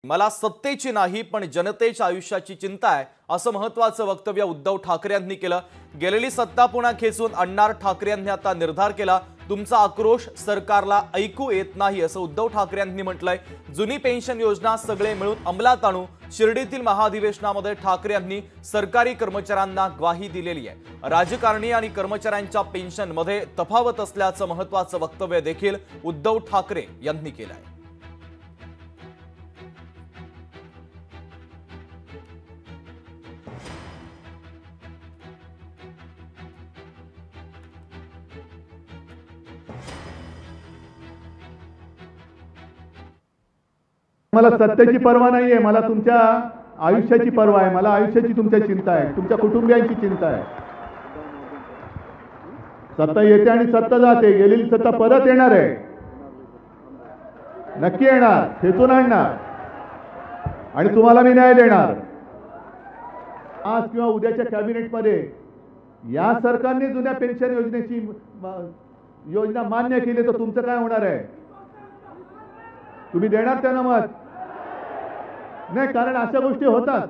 मला सत्तेची नाही पण जनतेच्या आयुष्याची चिंता आहे असं महत्त्वाचं वक्तव्य उद्धव ठाकरे यांनी केलं। गेलेली सत्ता पुन्हा खेचून आणणार ठाकरे यांनी आता निर्धार केला। तुमचा आक्रोश सरकारला ऐकू येत नाही असं उद्धव ठाकरे यांनी म्हटलंय। जुनी पेन्शन योजना सगळे मिळून अंमलात आणू। शिर्डीतील महाधिवेशनामध्ये ठाकरे यांनी सरकारी कर्मचाऱ्यांना ग्वाही दिलेली आहे। राजकारणी आणि कर्मचाऱ्यांच्या पेन्शन मध्ये तफावत असल्याचं महत्त्वाचं वक्तव्य देखील उद्धव ठाकरे यांनी केलंय। मला सत्तेची पर्वा नाहीये, मला तुमच्या आयुष्याची पर्वा आहे। मला आयुष्याची तुमच्या चिंता आहे, तुमच्या कुटुंबियांची चिंता आहे। सत्ता येते आणि सत्ता जाते, गेलेली सत्ता परत येणार आहे, नक्की येणार, खेचून आणणार आणि तुम्हाला मी न्याय देणार। आज किंवा उद्याच्या कॅबिनेटमध्ये या सरकारने जुन्या पेन्शन योजनेची योजना मान्य केली तर तुमचं काय होणार आहे? तुम्ही देणार त्यांना मत? नाही, कारण अशा गोष्टी होतात।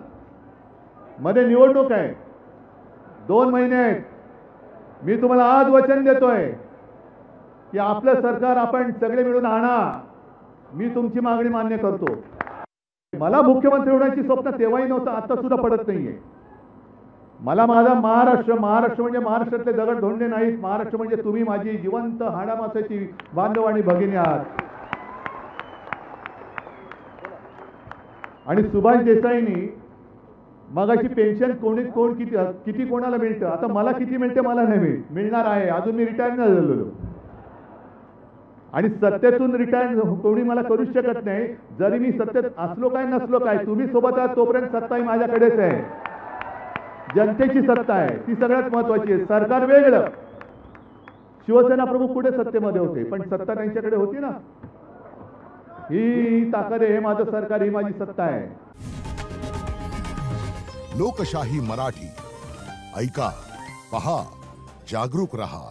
मध्ये निवडणूक आहे, 2 महिने आहेत। मी तुम्हाला आज वचन देतोय की आपलं सरकार आपण सगळे मिळून आणा, मी तुमची मागणी मान्य करतो। मला मुख्यमंत्री होण्याची स्वप्न तेव्हाही नव्हतं, आता सुद्धा पडत नाहीये। मला माझा महाराष्ट्र म्हणजे महाराष्ट्रातले दगड धोंडे नाहीत, महाराष्ट्र म्हणजे तुम्ही माझी जिवंत हाडामासाची बांधव आणि भगिनी आहात। आणि सुभाष देसाईंनी मगाशी पेन्शन किती कोणाला मिळतं, आता मला किती मिळते मला नाही मिळणार आहे, अजून मी रिटायर नाही झालेलो आणि सत्तेतून रिटायर कोणी मला करू शकत नाही। जरी मी सत्तेत असलो काय नसलो काय, तुम्ही सोबत आहात तोपर्यंत सत्ता ही माझ्याकडेच आहे। जनतेची सत्ता आहे, ती सगळ्यात महत्त्वाची आहे। सरकार वेगळं, शिवसेना प्रमुख पुढे सत्तेमध्ये होते पण सत्ता त्यांच्याकडे होती ना। ही ताकद आहे, हे माझं सरकार, ही माझी सत्ता आहे। लोकशाही मराठी ऐका, पहा, जागरूक रहा।